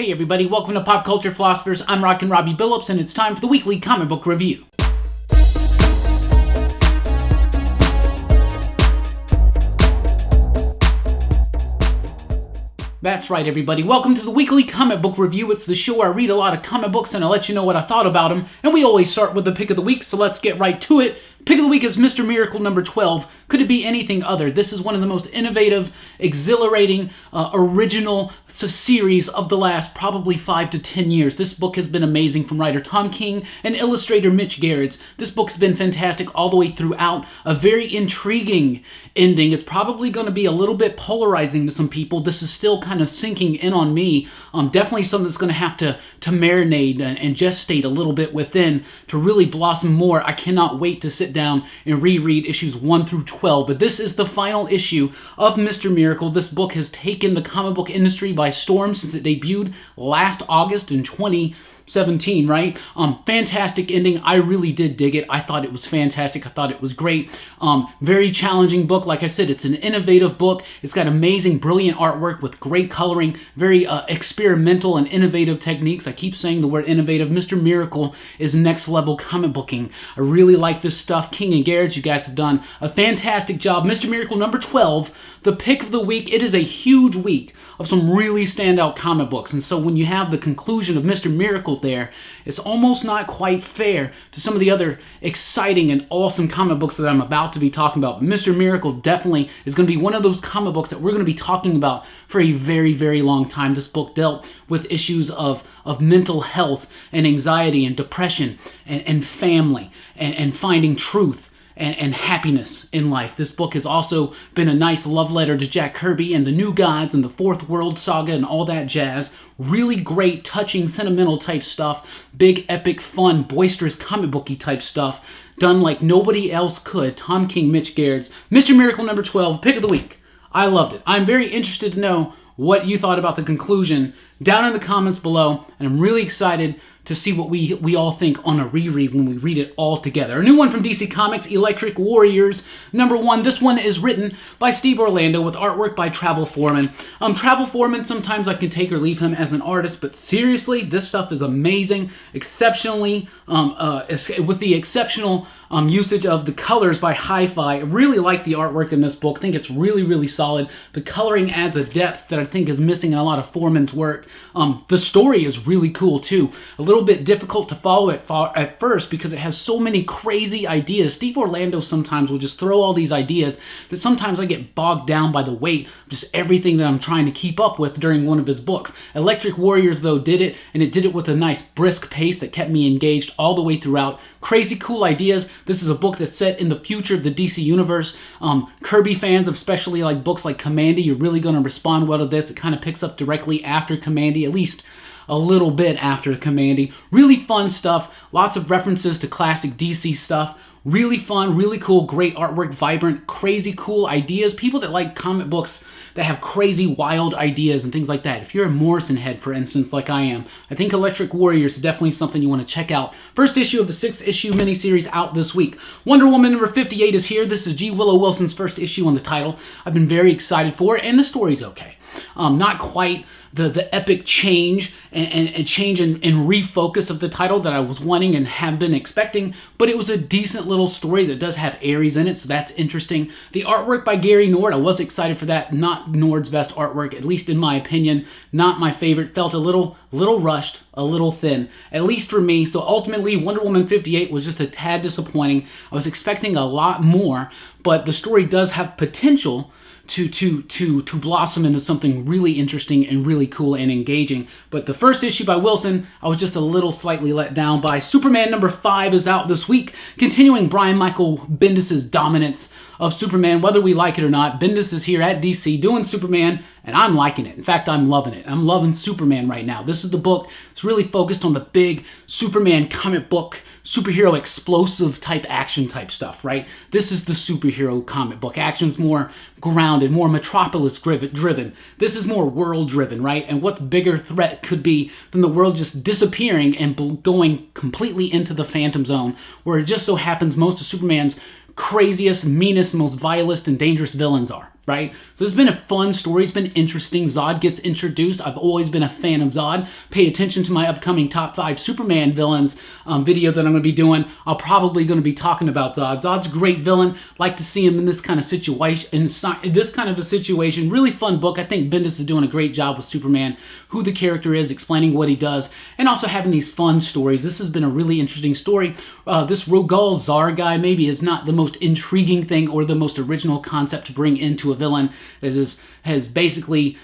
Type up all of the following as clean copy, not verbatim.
Hey everybody, welcome to Pop Culture Philosophers. I'm Rockin Robbie Billups, and it's time for the weekly comic book review. That's right, everybody. Welcome to the weekly comic book review. It's the show where I read a lot of comic books and I let you know what I thought about them. And we always start with the pick of the week, so let's get right to it. Pick of the week is Mr. Miracle number 12. Could it be anything other? This is one of the most innovative, exhilarating, original series of the last probably 5 to 10 years. This book has been amazing from writer Tom King and illustrator Mitch Gerads. This book's been fantastic all the way throughout. A very intriguing ending. It's probably going to be a little bit polarizing to some people. This is still kind of sinking in on me. Definitely something that's going to have to marinate and gestate a little bit within to really blossom more. I cannot wait to sit down and reread issues 1 through 12. But this is the final issue of Mr. Miracle. This book has taken the comic book industry by storm since it debuted last August in 2017, right? Fantastic ending. I really did dig it. I thought it was fantastic. I thought it was great. Very challenging book. Like I said, it's an innovative book. It's got amazing, brilliant artwork with great coloring, very experimental and innovative techniques. I keep saying the word innovative. Mr. Miracle is next level comic booking. I really like this stuff. King and Gerads, you guys have done a fantastic job. Mr. Miracle number 12, the pick of the week. It is a huge week of some really standout comic books. And so when you have the conclusion of Mr. Miracle there, it's almost not quite fair to some of the other exciting and awesome comic books that I'm about to be talking about. Mr. Miracle definitely is going to be one of those comic books that we're going to be talking about for a very, very long time. This book dealt with issues of mental health and anxiety and depression and family and finding truth and happiness in life. This book has also been a nice love letter to Jack Kirby and the New Gods and the Fourth World Saga and all that jazz. Really great, touching, sentimental type stuff. Big, epic, fun, boisterous, comic booky type stuff. Done like nobody else could. Tom King, Mitch Gerads. Mr. Miracle number 12, pick of the week. I loved it. I'm very interested to know what you thought about the conclusion down in the comments below, and I'm really excited to see what we all think on a reread when we read it all together. A new one from DC Comics, Electric Warriors number 1. This one is written by Steve Orlando with artwork by Travel Foreman. Travel Foreman, sometimes I can take or leave him as an artist, but seriously, this stuff is amazing, exceptionally, with the exceptional usage of the colors by Hi-Fi. I really like the artwork in this book. I think it's really, really solid. The coloring adds a depth that I think is missing in a lot of Foreman's work. The story is really cool too. A little bit difficult to follow at first because it has so many crazy ideas. Steve Orlando sometimes will just throw all these ideas that sometimes I get bogged down by the weight of just everything that I'm trying to keep up with during one of his books. Electric Warriors, though, did it, and it did it with a nice brisk pace that kept me engaged all the way throughout. Crazy cool ideas. This is a book that's set in the future of the DC Universe. Kirby fans, especially like books like Commandy, you're really going to respond well to this. It kind of picks up directly after Commandy, at least a little bit after Commandy. Really fun stuff. Lots of references to classic DC stuff. Really fun, really cool, great artwork, vibrant, crazy cool ideas. People that like comic books that have crazy, wild ideas and things like that. If you're a Morrison head, for instance, like I am, I think Electric Warriors is definitely something you want to check out. First issue of the 6-issue miniseries out this week. Wonder Woman number 58 is here. This is G. Willow Wilson's first issue on the title. I've been very excited for it, and the story's okay. Not quite the epic change and change and refocus of the title that I was wanting and have been expecting, but it was a decent little story that does have Ares in it, so that's interesting. The artwork by Gary Nord, I was excited for that. Not Nord's best artwork, at least in my opinion. Not my favorite. Felt a little rushed, a little thin, at least for me. So ultimately, Wonder Woman 58 was just a tad disappointing. I was expecting a lot more, but the story does have potential to blossom into something really interesting and really cool and engaging. But the first issue by Wilson, I was just a little slightly let down by. Superman number 5 is out this week, continuing Brian Michael Bendis' dominance of Superman, whether we like it or not. Bendis is here at DC doing Superman, and I'm liking it. In fact, I'm loving it. I'm loving Superman right now. This is the book that's really focused on the big Superman comic book, superhero explosive type action type stuff, right? This is the superhero comic book. Action's more grounded, more Metropolis driven. This is more world driven, right? And what bigger threat could be than the world just disappearing and going completely into the Phantom Zone, where it just so happens most of Superman's craziest, meanest, most vilest, and dangerous villains are. right? So it's been a fun story. It's been interesting. Zod gets introduced. I've always been a fan of Zod. Pay attention to my upcoming top 5 Superman villains video that I'm going to be doing. I'm probably going to be talking about Zod. Zod's a great villain. Like to see him in this kind of situation. In this kind of a situation. Really fun book. I think Bendis is doing a great job with Superman, who the character is, explaining what he does, and also having these fun stories. This has been a really interesting story. This Rogal Zar guy maybe is not the most intriguing thing or the most original concept to bring into a villain. It has basically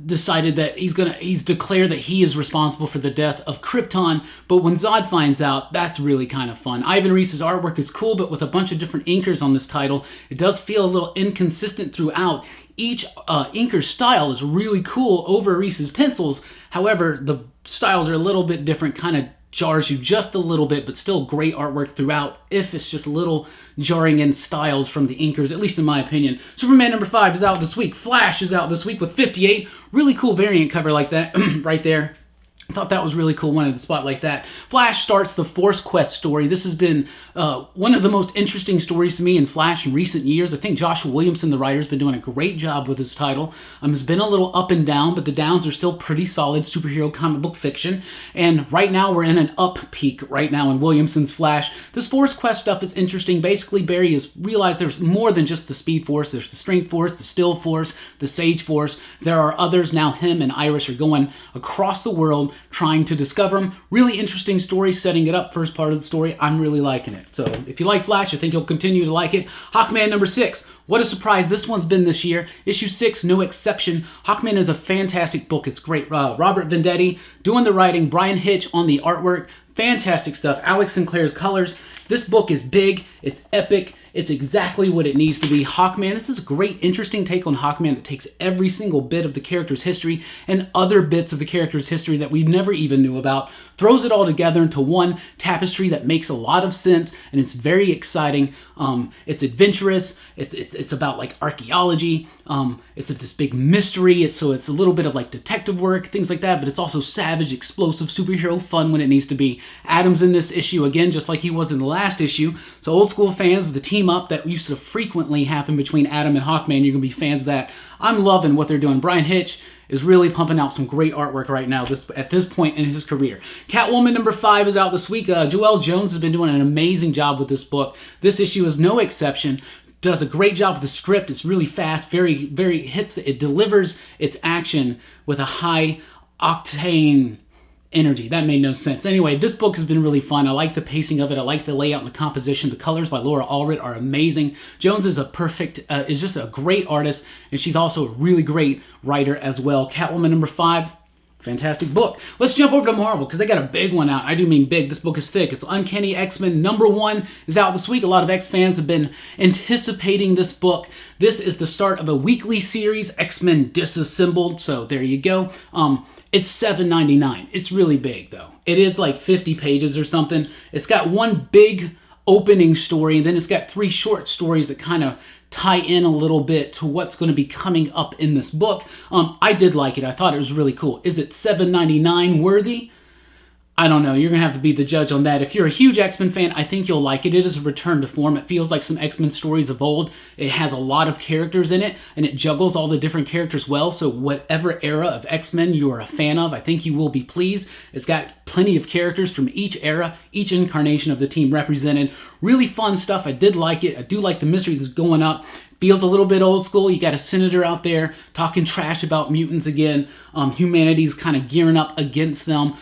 decided that he's declared that he is responsible for the death of Krypton. But when Zod finds out, that's really kind of fun. Ivan Reis's artwork is cool, but with a bunch of different inkers on this title, it does feel a little inconsistent throughout. Each inker's style is really cool over Reis's pencils. However, the styles are a little bit different, kind of jars you just a little bit, but still great artwork throughout, if it's just a little jarring in styles from the inkers, at least in my opinion. Superman number 5 is out this week. Flash is out this week with 58. Really cool variant cover like that right there. I thought that was really cool, wanted to spotlight that. Flash starts the Force Quest story. This has been one of the most interesting stories to me in Flash in recent years. I think Joshua Williamson, the writer, has been doing a great job with this title. It's been a little up and down, but the downs are still pretty solid superhero comic book fiction. And right now we're in an up peak right now in Williamson's Flash. This Force Quest stuff is interesting. Basically, Barry has realized there's more than just the Speed Force. There's the Strength Force, the Still Force, the Sage Force. There are others now. Him and Iris are going across the world trying to discover them. Really interesting story, setting it up. First part of the story, I'm really liking it. So if you like Flash, I think you'll continue to like it. Hawkman number 6. What a surprise this one's been this year. Issue 6, no exception. Hawkman is a fantastic book. It's great. Robert Venditti doing the writing, Brian Hitch on the artwork. Fantastic stuff. Alex Sinclair's colors. This book is big. It's epic. It's exactly what it needs to be. Hawkman, this is a great, interesting take on Hawkman that takes every single bit of the character's history and other bits of the character's history that we never even knew about, throws it all together into one tapestry that makes a lot of sense, and it's very exciting. It's adventurous. It's about like archaeology. It's this big mystery. So it's a little bit of like detective work, things like that, but it's also savage, explosive, superhero fun when it needs to be. Adam's in this issue again, just like he was in the last issue. So old school fans of the team up that used to frequently happen between Adam and Hawkman, you're going to be fans of that. I'm loving what they're doing. Brian Hitch is really pumping out some great artwork right now at this point in his career. Catwoman number 5 is out this week. Joelle Jones has been doing an amazing job with this book. This issue is no exception. Does a great job with the script. It's really fast, very hits. It delivers its action with a high octane energy. That made no sense. Anyway, this book has been really fun. I like the pacing of it. I like the layout and the composition. The colors by Laura Allred are amazing. Jones is is just a great artist, and she's also a really great writer as well. Catwoman number 5, fantastic book. Let's jump over to Marvel, because they got a big one out. I do mean big. This book is thick. It's Uncanny X-Men number 1 is out this week. A lot of X fans have been anticipating this book. This is the start of a weekly series, X-Men Disassembled. So there you go. It's $7.99. It's really big, though. It is like 50 pages or something. It's got one big opening story, and then it's got 3 short stories that kind of tie in a little bit to what's going to be coming up in this book. I did like it. I thought it was really cool. Is it $7.99 worthy? I don't know. You're going to have to be the judge on that. If you're a huge X-Men fan, I think you'll like it. It is a return to form. It feels like some X-Men stories of old. It has a lot of characters in it, and it juggles all the different characters well. So whatever era of X-Men you are a fan of, I think you will be pleased. It's got plenty of characters from each era, each incarnation of the team represented. Really fun stuff. I did like it. I do like the mystery that's going up. Feels a little bit old school. You got a senator out there talking trash about mutants again. Humanity's kind of gearing up against them.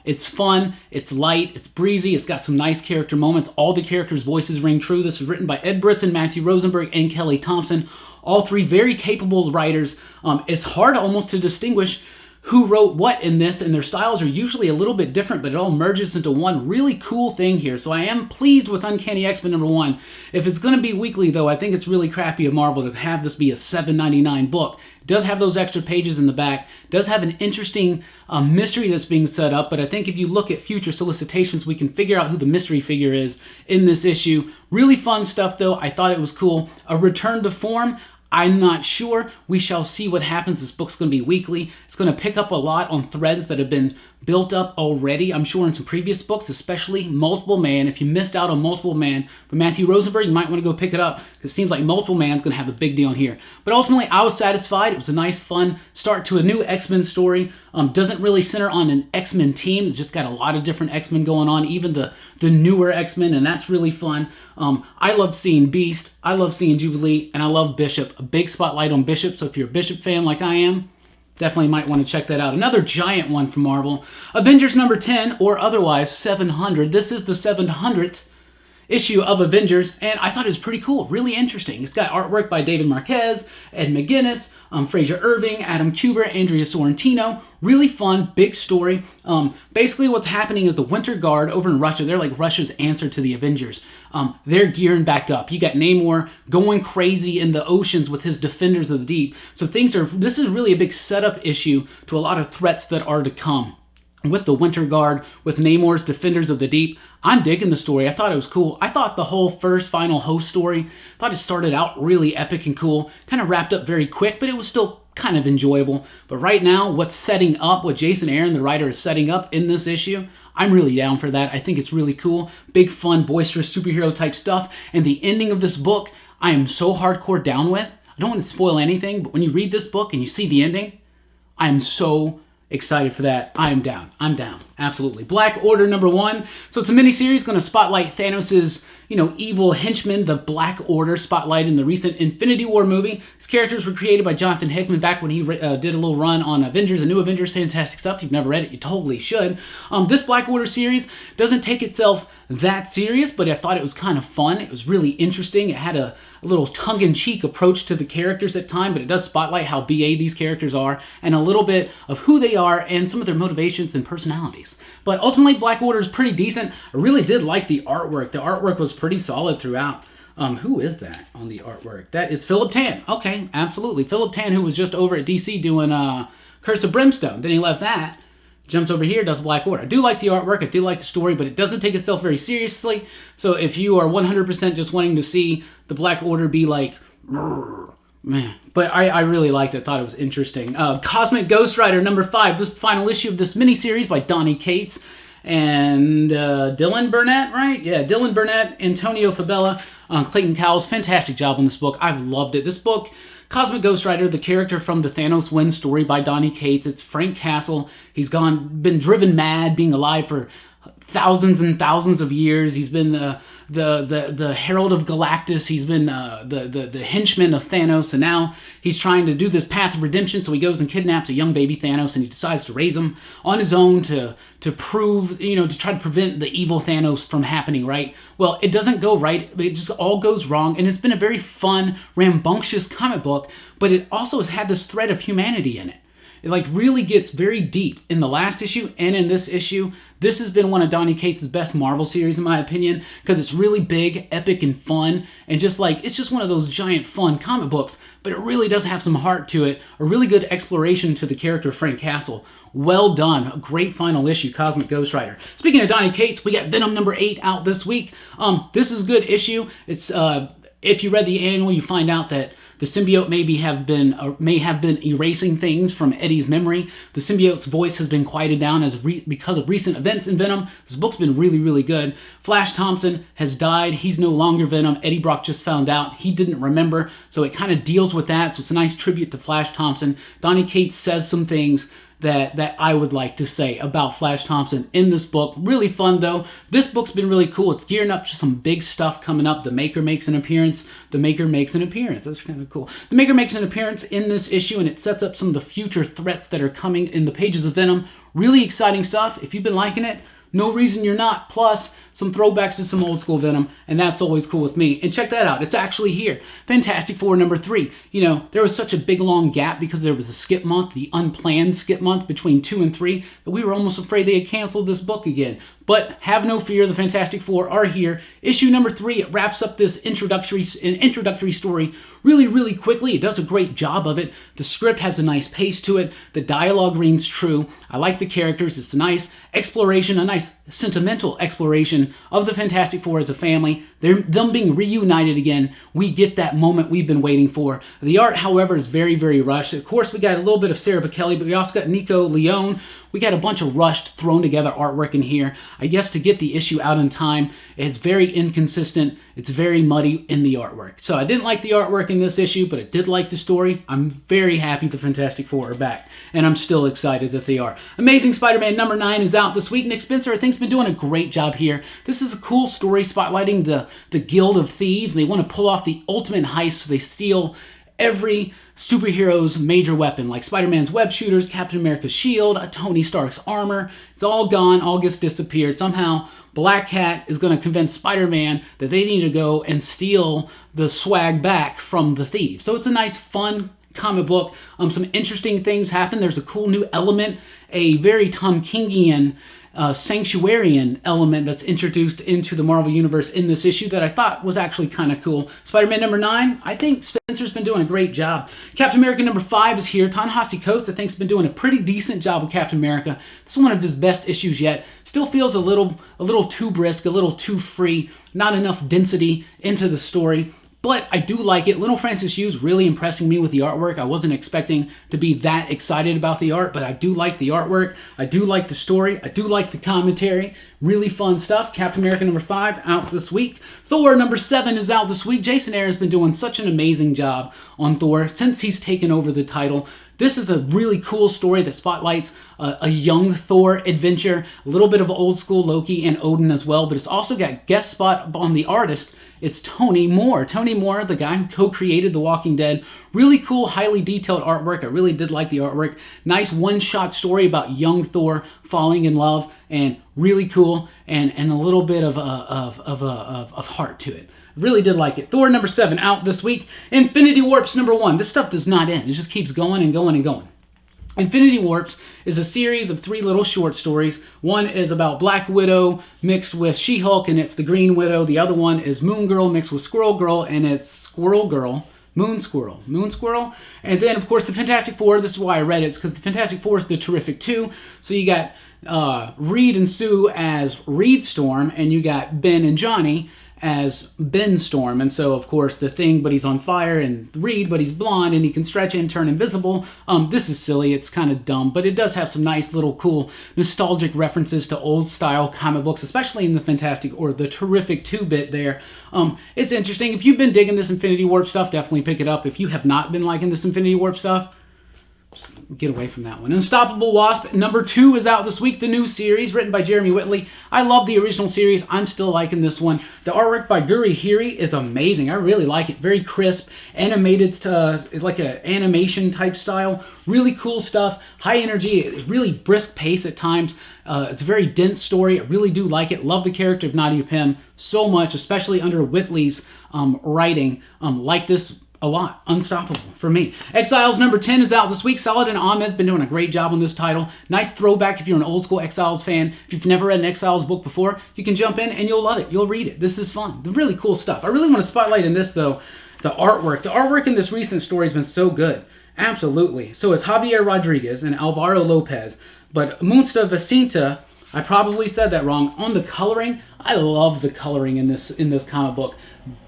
It's fun. It's light. It's breezy. It's got some nice character moments. All the characters' voices ring true. This was written by Ed Brisson, Matthew Rosenberg, and Kelly Thompson. All 3 very capable writers. It's hard almost to distinguish who wrote what in this, and their styles are usually a little bit different, but it all merges into one really cool thing here. So I am pleased with Uncanny X-Men number 1. If it's going to be weekly, though, I think it's really crappy of Marvel to have this be a $7.99 book. It does have those extra pages in the back. It does have an interesting mystery that's being set up, but I think if you look at future solicitations, we can figure out who the mystery figure is in this issue. Really fun stuff, though. I thought it was cool. A return to form. I'm not sure. We shall see what happens. This book's going to be weekly. It's going to pick up a lot on threads that have been built up already, I'm sure, in some previous books, especially Multiple Man. If you missed out on Multiple Man by Matthew Rosenberg, you might want to go pick it up, because it seems like Multiple Man's going to have a big deal here. But ultimately, I was satisfied. It was a nice, fun start to a new X-Men story. Doesn't really center on an X-Men team. It's just got a lot of different X-Men going on, even the newer X-Men, and that's really fun. I loved seeing Beast, I love seeing Jubilee, and I love Bishop. A big spotlight on Bishop, so if you're a Bishop fan like I am, definitely might want to check that out. Another giant one from Marvel, Avengers number 10, or otherwise 700. This is the 700th issue of Avengers, and I thought it was pretty cool, really interesting. It's got artwork by David Marquez, Ed McGuinness, Fraser Irving, Adam Kubert, Andrea Sorrentino. Really fun, big story. Basically what's happening is the Winter Guard over in Russia, they're like Russia's answer to the Avengers. They're gearing back up. You got Namor going crazy in the oceans with his Defenders of the Deep. So this is really a big setup issue to a lot of threats that are to come. With the Winter Guard, with Namor's Defenders of the Deep, I'm digging the story. I thought it was cool. I thought the whole first final host story, I thought it started out really epic and cool, kind of wrapped up very quick, but it was still kind of enjoyable. But right now, what's setting up, what Jason Aaron, the writer, is setting up in this issue, I'm really down for that. I think it's really cool. Big, fun, boisterous superhero type stuff. And the ending of this book, I am so hardcore down with. I don't want to spoil anything, but when you read this book and you see the ending, I am so excited for that. I'm down. I'm down. Absolutely. Black Order number 1. So it's a miniseries going to spotlight Thanos' evil henchman, the Black Order, spotlight in the recent Infinity War movie. These characters were created by Jonathan Hickman back when he did a little run on Avengers, the new Avengers. Fantastic stuff. If you've never read it, you totally should. This Black Order series doesn't take itself that serious, but I thought it was kind of fun. It was really interesting. It had a little tongue-in-cheek approach to the characters at times, but it does spotlight how BA these characters are and a little bit of who they are and some of their motivations and personalities. But ultimately, Black Order is pretty decent. I really did like the artwork. The artwork was pretty solid throughout. Who is that on the artwork? That is Philip Tan. Okay, absolutely. Philip Tan, who was just over at DC doing Curse of Brimstone. Then he left that. Jumps over here, does Black Order. I do like the artwork, I do like the story, but it doesn't take itself very seriously. So if you are 100% just wanting to see the Black Order be like, man. But I really liked it, thought it was interesting. Cosmic Ghost Rider number 5, this final issue of this miniseries by Donny Cates and Dylan Burnett, right? Yeah, Dylan Burnett, Antonio Fabella, Clayton Cowles. Fantastic job on this book. I've loved it. This book, Cosmic Ghost Rider, the character from the Thanos Win story by Donny Cates. It's Frank Castle. He's been driven mad, being alive for thousands and thousands of years. He's been the Herald of Galactus. He's been the henchman of Thanos, and now he's trying to do this path of redemption. So he goes and kidnaps a young baby Thanos, and he decides to raise him on his own to prove, to try to prevent the evil Thanos from happening, right? Well, it doesn't go right. It just all goes wrong, and it's been a very fun, rambunctious comic book, but it also has had this thread of humanity in it. It really gets very deep in the last issue and in this issue. This has been one of Donny Cates' best Marvel series, in my opinion, because it's really big, epic, and fun, and it's just one of those giant fun comic books, but it really does have some heart to it, a really good exploration to the character of Frank Castle. Well done. A great final issue, Cosmic Ghost Rider. Speaking of Donny Cates, we got Venom number 8 out this week. This is a good issue. It's if you read the annual, you find out that the symbiote may have been erasing things from Eddie's memory. The symbiote's voice has been quieted down because of recent events in Venom. This book's been really, really good. Flash Thompson has died. He's no longer Venom. Eddie Brock just found out. He didn't remember, so it kind of deals with that. So it's a nice tribute to Flash Thompson. Donny Cates says some things that I would like to say about Flash Thompson in this book. Really fun, though. This book's been really cool. It's gearing up to some big stuff coming up. The Maker makes an appearance. The Maker makes an appearance. That's kind of cool. The Maker makes an appearance in this issue, and it sets up some of the future threats that are coming in the pages of Venom. Really exciting stuff. If you've been liking it, no reason you're not. Plus, some throwbacks to some old school Venom, and that's always cool with me. And check that out. It's actually here. Fantastic Four number 3. There was such a big long gap because there was a skip month, the unplanned skip month between 2 and 3, that we were almost afraid they had canceled this book again. But have no fear, the Fantastic Four are here. Issue number 3, it wraps up this introductory story really, really quickly. It does a great job of it. The script has a nice pace to it. The dialogue rings true. I like the characters. It's a nice exploration, a nice sentimental exploration of the Fantastic Four as a family. them being reunited again, we get that moment we've been waiting for. The art, however, is very, very rushed. Of course, we got a little bit of Sarah Bichelli, but we also got Nico Leone. We got a bunch of rushed, thrown together artwork in here. I guess to get the issue out in time, it's very inconsistent. It's very muddy in the artwork. So I didn't like the artwork in this issue, but I did like the story. I'm very happy the Fantastic Four are back, and I'm still excited that they are. Amazing Spider-Man number 9 is out this week. Nick Spencer, I think, has been doing a great job here. This is a cool story spotlighting the Guild of Thieves. They want to pull off the ultimate heist, so they steal every superhero's major weapon, like Spider-Man's web shooters, Captain America's shield, Tony Stark's armor. It's all gone, all gets disappeared. Somehow, Black Cat is going to convince Spider-Man that they need to go and steal the swag back from the thieves. So it's a nice, fun comic book. Some interesting things happen. There's a cool new element, a very Tom Kingian Sanctuarian element that's introduced into the Marvel Universe in this issue that I thought was actually kind of cool. Spider-Man number 9, I think Spencer's been doing a great job. Captain America number 5 is here. Ta-Nehisi Coates, I think, has been doing a pretty decent job with Captain America. This is one of his best issues yet. Still feels a little too brisk, a little too free, not enough density into the story. But I do like it. Little Francis Yu's really impressing me with the artwork. I wasn't expecting to be that excited about the art, but I do like the artwork. I do like the story. I do like the commentary. Really fun stuff. Captain America number 5 out this week. Thor number 7 is out this week. Jason Aaron has been doing such an amazing job on Thor since he's taken over the title. This is a really cool story that spotlights a young Thor adventure, a little bit of old school Loki and Odin as well, but it's also got guest spot on the artist. It's Tony Moore. Tony Moore, the guy who co-created The Walking Dead. Really cool, highly detailed artwork. I really did like the artwork. Nice one-shot story about young Thor falling in love, and really cool, and a little bit of heart to it. Really did like it. Thor number 7 out this week. Infinity Warps number 1. This stuff does not end. It just keeps going and going and going. Infinity Warps is a series of 3 little short stories. One is about Black Widow mixed with She-Hulk, and it's the Green Widow. The other one is Moon Girl mixed with Squirrel Girl, and it's Squirrel Girl. Moon Squirrel. And then, of course, the Fantastic Four. This is why I read it. It's because the Fantastic Four is the Terrific 2. So you got Reed and Sue as Reed Storm, and you got Ben and Johnny as Ben Storm. And so, of course, the Thing, but he's on fire, and Reed, but he's blonde, and he can stretch and turn invisible. This is silly. It's kind of dumb, but it does have some nice little cool nostalgic references to old style comic books, especially in the Fantastic or the Terrific 2-bit there. It's interesting. If you've been digging this Infinity Warp stuff, definitely pick it up. If you have not been liking this Infinity Warp stuff, get away from that one. Unstoppable Wasp number 2 is out this week. The new series written by Jeremy Whitley. I love the original series. I'm still liking this one. The artwork by Guri Hiri is amazing. I really like it. Very crisp, animated, like an animation type style. Really cool stuff. High energy. Really brisk pace at times. It's a very dense story. I really do like it. Love the character of Nadia Pym so much, especially under Whitley's writing. Like this a lot. Unstoppable for me. Exiles number 10 is out this week. Saladin Ahmed's been doing a great job on this title. Nice throwback if you're an old school Exiles fan. If you've never read an Exiles book before, you can jump in and you'll love it. You'll read it. This is fun. The really cool stuff. I really want to spotlight in this, though, the artwork. The artwork in this recent story has been so good. Absolutely. So it's Javier Rodriguez and Alvaro Lopez. But Munsta Vacinta, I probably said that wrong, on the coloring. I love the coloring in this comic book.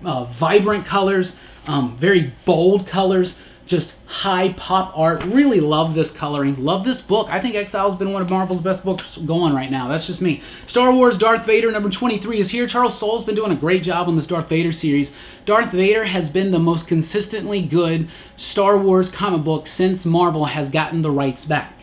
Vibrant colors, very bold colors, just high pop art. Really love this coloring. Love this book. I think Exile's been one of Marvel's best books going right now. That's just me. Star Wars Darth Vader number 23 is here. Charles Soule's been doing a great job on this Darth Vader series. Darth Vader has been the most consistently good Star Wars comic book since Marvel has gotten the rights back.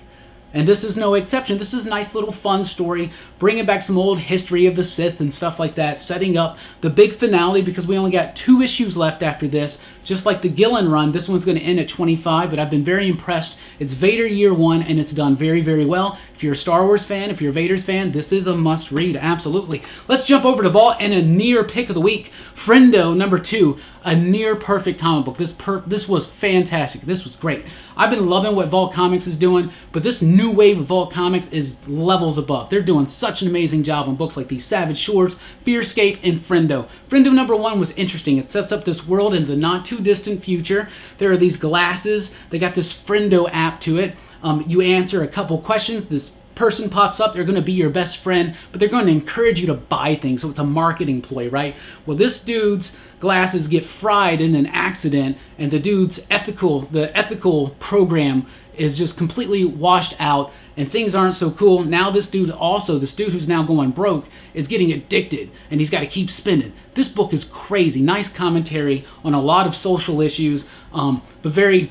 And this is no exception. This is a nice little fun story, bringing back some old history of the Sith and stuff like that, setting up the big finale because we only got 2 issues left after this. Just like the Gillen run, this one's going to end at 25, but I've been very impressed. It's Vader Year 1, and it's done very, very well. If you're a Star Wars fan, if you're a Vader's fan, this is a must-read, absolutely. Let's jump over to Vault and a near pick of the week. Friendo number 2, a near-perfect comic book. This was fantastic. This was great. I've been loving what Vault Comics is doing, but this new wave of Vault Comics is levels above. They're doing such an amazing job on books like these Savage Shores, Fearscape, and Friendo. Friendo number 1 was interesting. It sets up this world in the not-too-distant future. There are these glasses. They got this Friendo app to it. You answer a couple questions. This person pops up, they're going to be your best friend, but they're going to encourage you to buy things. So it's a marketing ploy, right? Well, this dude's glasses get fried in an accident, and the dude's ethical program is just completely washed out, and things aren't so cool. Now this dude who's now going broke is getting addicted, and he's got to keep spending. This book is crazy. Nice commentary on a lot of social issues, but very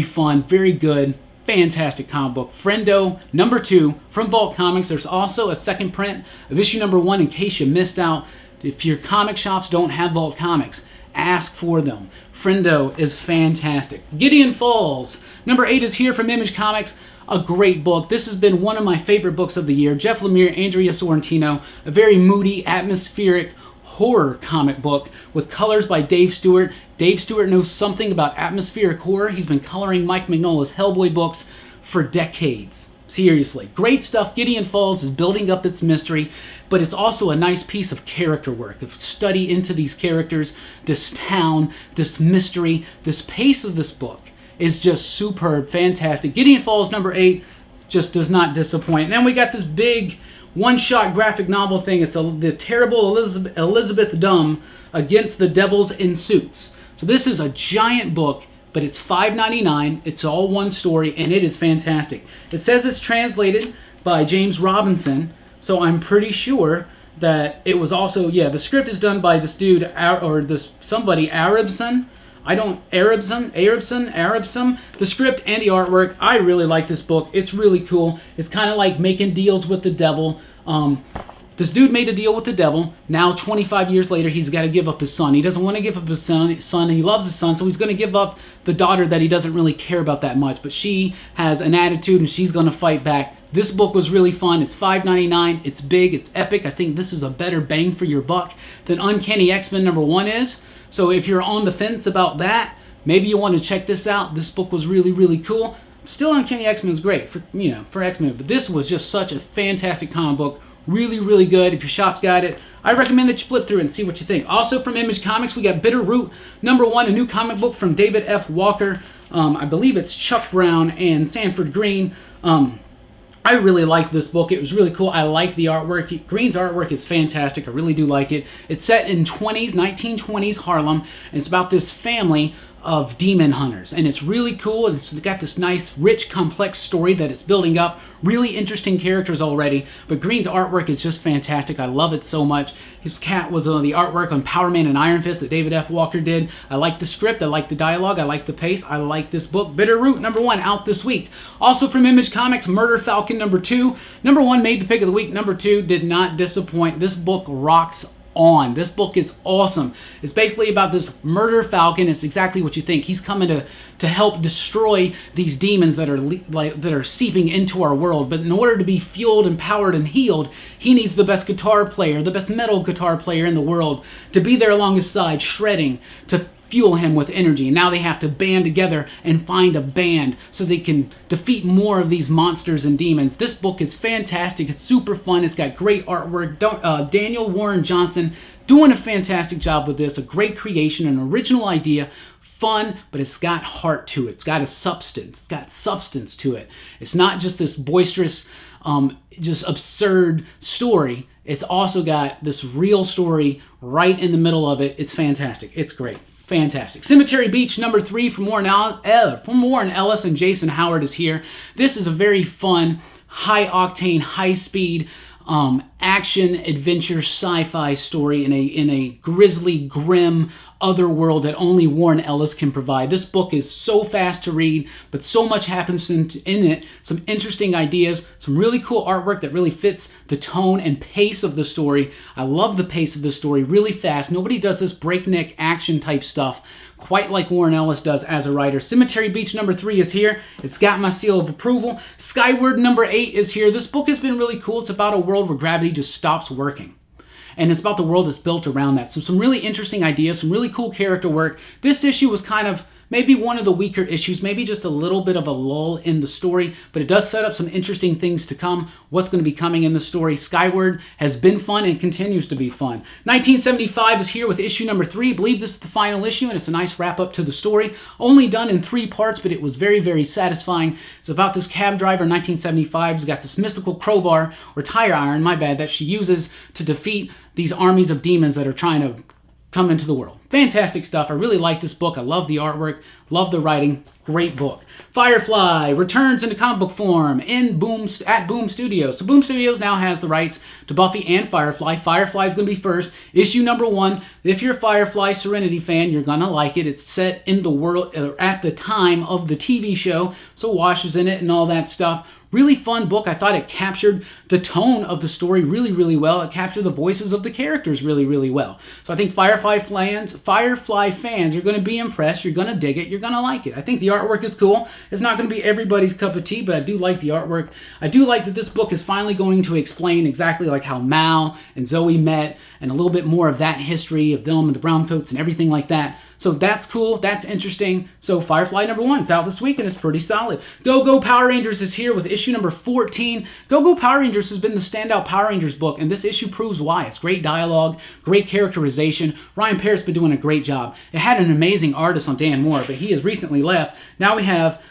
fun, very good. Fantastic comic book. Friendo #2 from Vault Comics. There's also a second print of issue #1 in case you missed out. If your comic shops don't have Vault Comics, ask for them. Friendo is fantastic. Gideon Falls #8 is here from Image Comics. A great book. This has been one of my favorite books of the year. Jeff Lemire, Andrea Sorrentino. A very moody, atmospheric horror comic book with colors by Dave Stewart. Dave Stewart knows something about atmospheric horror. He's been coloring Mike Mignola's Hellboy books for decades. Seriously. Great stuff. Gideon Falls is building up its mystery, but it's also a nice piece of character work, of study into these characters, this town, this mystery. This pace of this book is just superb, fantastic. Gideon Falls #8 just does not disappoint. And then we got this big one-shot graphic novel thing. It's the terrible Elizabeth Dumb Against the Devils in Suits. So this is a giant book, but it's $5.99. It's all one story, and it is fantastic. It says it's translated by James Robinson, so I'm pretty sure that it was also, the script is done by this dude, somebody, Arabson. Arabson. The script and the artwork, I really like this book. It's really cool. It's kind of like making deals with the devil. This dude made a deal with the devil. Now, 25 years later, he's got to give up his son. He doesn't want to give up his son. He loves his son, so he's going to give up the daughter that he doesn't really care about that much. But she has an attitude, and she's going to fight back. This book was really fun. It's $5.99. It's big. It's epic. I think this is a better bang for your buck than Uncanny X-Men #1 is. So if you're on the fence about that, maybe you want to check this out. This book was really, really cool. Still, Uncanny X-Men is great for X-Men, but this was just such a fantastic comic book. Really, really good. If your shop's got it, I recommend that you flip through it and see what you think. Also from Image Comics, we got Bitter Root #1, a new comic book from David F. Walker. I believe it's Chuck Brown and Sanford Green. I really like this book. It was really cool. I like the artwork. Green's artwork is fantastic. I really do like it. It's set in 1920s Harlem, and it's about this family of demon hunters, and it's really cool. It's got this nice, rich, complex story that it's building up. Really interesting characters already, but Green's artwork is just fantastic. I love it so much. His cat was on the artwork on Power Man and Iron Fist that David F. Walker did. I like the script. I like the dialogue. I like the pace. I like this book. Bitter Root #1 out this week. Also from Image Comics, Murder Falcon #2. #1 made the pick of the week. #2 did not disappoint. This book rocks on. This book is awesome. It's basically about this murder falcon. It's exactly what you think. He's coming to help destroy these demons that are seeping into our world. But in order to be fueled, empowered, and healed, he needs the best guitar player, the best metal guitar player in the world to be there along his side, shredding, to fuel him with energy. And now they have to band together and find a band so they can defeat more of these monsters and demons. This book is fantastic. It's super fun. It's got great artwork. Daniel Warren Johnson doing a fantastic job with this. A great creation, an original idea. Fun, but it's got heart to it. It's got a substance. It's got substance to it. It's not just this boisterous, just absurd story. It's also got this real story right in the middle of it. It's fantastic. It's great. Fantastic. Cemetery Beach #3 from Warren Ellis and Jason Howard is here. This is a very fun, high-octane, high-speed action, adventure, sci-fi story in a grisly, grim other world that only Warren Ellis can provide. This book is so fast to read, but so much happens in it. Some interesting ideas, some really cool artwork that really fits the tone and pace of the story. I love the pace of the story, really fast. Nobody does this breakneck action type stuff quite like Warren Ellis does as a writer. Cemetery Beach #3 is here. It's got my seal of approval. Skyward #8 is here. This book has been really cool. It's about a world where gravity just stops working. And it's about the world that's built around that. So some really interesting ideas, some really cool character work. This issue was kind of maybe one of the weaker issues, maybe just a little bit of a lull in the story, but it does set up some interesting things to come. What's going to be coming in the story? Skyward has been fun and continues to be fun. 1975 is here with issue number 3. I believe this is the final issue, and it's a nice wrap up to the story. Only done in 3 parts, but it was very, very satisfying. It's about this cab driver in 1975 who's got this mystical crowbar, or tire iron, my bad, that she uses to defeat these armies of demons that are trying to come into the world. Fantastic stuff. I really like this book. I love the artwork, love the writing. Great book. Firefly returns into comic book form at Boom Studios. So Boom Studios now has the rights to Buffy and Firefly. Firefly is going to be first. Issue number 1. If you're a Firefly Serenity fan, you're going to like it. It's set in the world at the time of the TV show, so Wash is in it and all that stuff. Really fun book. I thought it captured the tone of the story really, really well. It captured the voices of the characters really, really well. So I think Firefly fans are going to be impressed. You're going to dig it. You're going to like it. I think the artwork is cool. It's not going to be everybody's cup of tea, but I do like the artwork. I do like that this book is finally going to explain exactly like how Mal and Zoe met and a little bit more of that history of them and the Browncoats and everything like that. So that's cool. That's interesting. So Firefly number 1, it's out this week and it's pretty solid. Go Go Power Rangers is here with issue number 14. Go Go Power Rangers has been the standout Power Rangers book, and this issue proves why. It's great dialogue, great characterization. Ryan Parritt's been doing a great job. It had an amazing artist on Dan Moore, but he has recently left. Now we have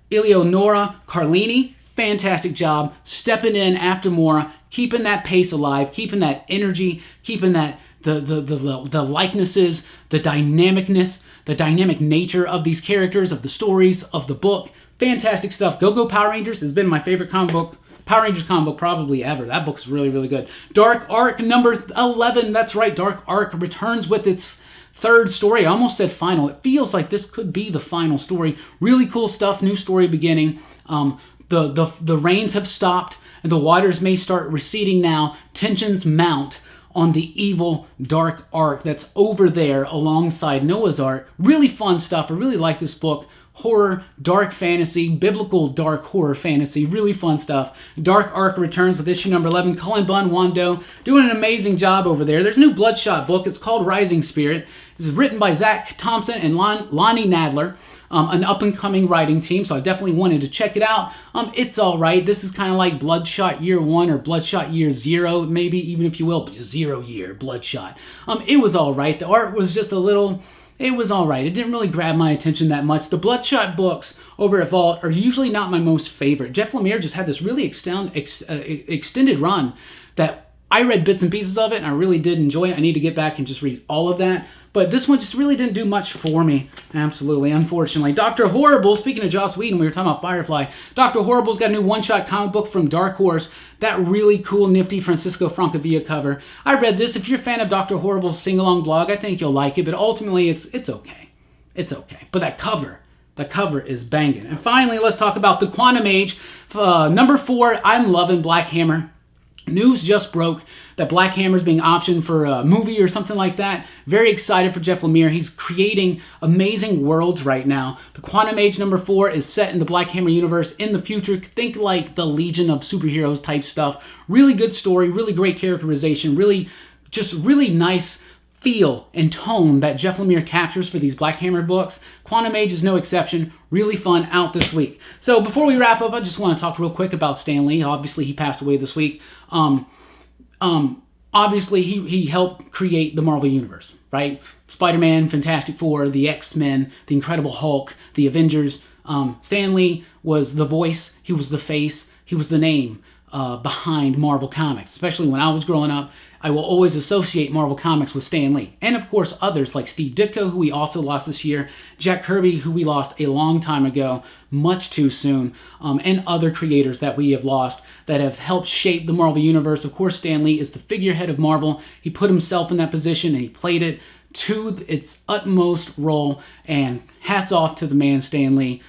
Eleonora Carlini. Fantastic job stepping in after Moore, keeping that pace alive, keeping that energy, keeping that the likenesses, the dynamicness, the dynamic nature of these characters, of the stories, of the book. Fantastic stuff. Go Go Power Rangers has been my favorite comic book, Power Rangers comic book probably ever. That book's really, really good. Dark Arc number 11. That's right, Dark Arc returns with its 3rd story. I almost said final. It feels like this could be the final story. Really cool stuff. New story beginning. The rains have stopped, and the waters may start receding now. Tensions mount on the evil Dark Ark that's over there alongside Noah's Ark. Really fun stuff. I really like this book. Horror, dark fantasy, biblical dark horror fantasy. Really fun stuff. Dark Ark returns with issue number 11. Cullen Bunn Wando doing an amazing job over there. There's a new Bloodshot book. It's called Rising Spirit. It's written by Zach Thompson and Lonnie Nadler. An up-and-coming writing team, so I definitely wanted to check it out. It's all right. This is kind of like Bloodshot Year 1 or Bloodshot Year 0, maybe, even if you will, but 0 year Bloodshot. It was all right. The art was just a little... It was all right. It didn't really grab my attention that much. The Bloodshot books over at Vault are usually not my most favorite. Jeff Lemire just had this really extended run that I read bits and pieces of it, and I really did enjoy it. I need to get back and just read all of that. But this one just really didn't do much for me. Absolutely, unfortunately. Dr. Horrible, speaking of Joss Whedon, we were talking about Firefly. Dr. Horrible's got a new one-shot comic book from Dark Horse. That really cool, nifty Francisco Francavilla cover. I read this. If you're a fan of Dr. Horrible's sing-along blog, I think you'll like it. But ultimately, it's okay. It's okay. But that cover is banging. And finally, let's talk about the Quantum Age. Number 4, I'm loving Black Hammer. News just broke that Black Hammer is being optioned for a movie or something like that. Very excited for Jeff Lemire. He's creating amazing worlds right now. The Quantum Age number 4 is set in the Black Hammer universe in the future. Think like the Legion of Superheroes type stuff. Really good story, really great characterization, really nice feel and tone that Jeff Lemire captures for these Black Hammer books. Quantum Age is no exception. Really fun, out this week. So before we wrap up, I just want to talk real quick about Stan Lee. Obviously, he passed away this week. Obviously, he helped create the Marvel Universe, right? Spider-Man, Fantastic Four, the X-Men, the Incredible Hulk, the Avengers. Stan Lee was the voice. He was the face. He was the name behind Marvel Comics. Especially when I was growing up, I will always associate Marvel Comics with Stan Lee. And of course, others like Steve Ditko, who we also lost this year, Jack Kirby, who we lost a long time ago, much too soon, and other creators that we have lost that have helped shape the Marvel Universe. Of course, Stan Lee is the figurehead of Marvel. He put himself in that position and he played it to its utmost role, and hats off to the man Stan Lee.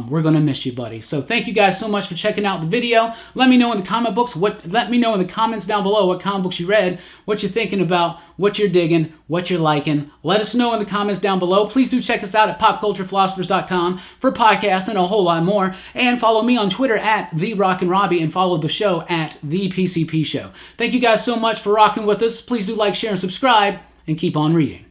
We're gonna miss you, buddy. So thank you guys so much for checking out the video. Let me know in the comments down below what comic books you read, what you're thinking about, what you're digging, what you're liking. Let us know in the comments down below. Please do check us out at popculturephilosophers.com for podcasts and a whole lot more. And follow me on Twitter at @Rockin Robbie and follow the show at The PCP Show. Thank you guys so much for rocking with us. Please do like, share, and subscribe, and keep on reading.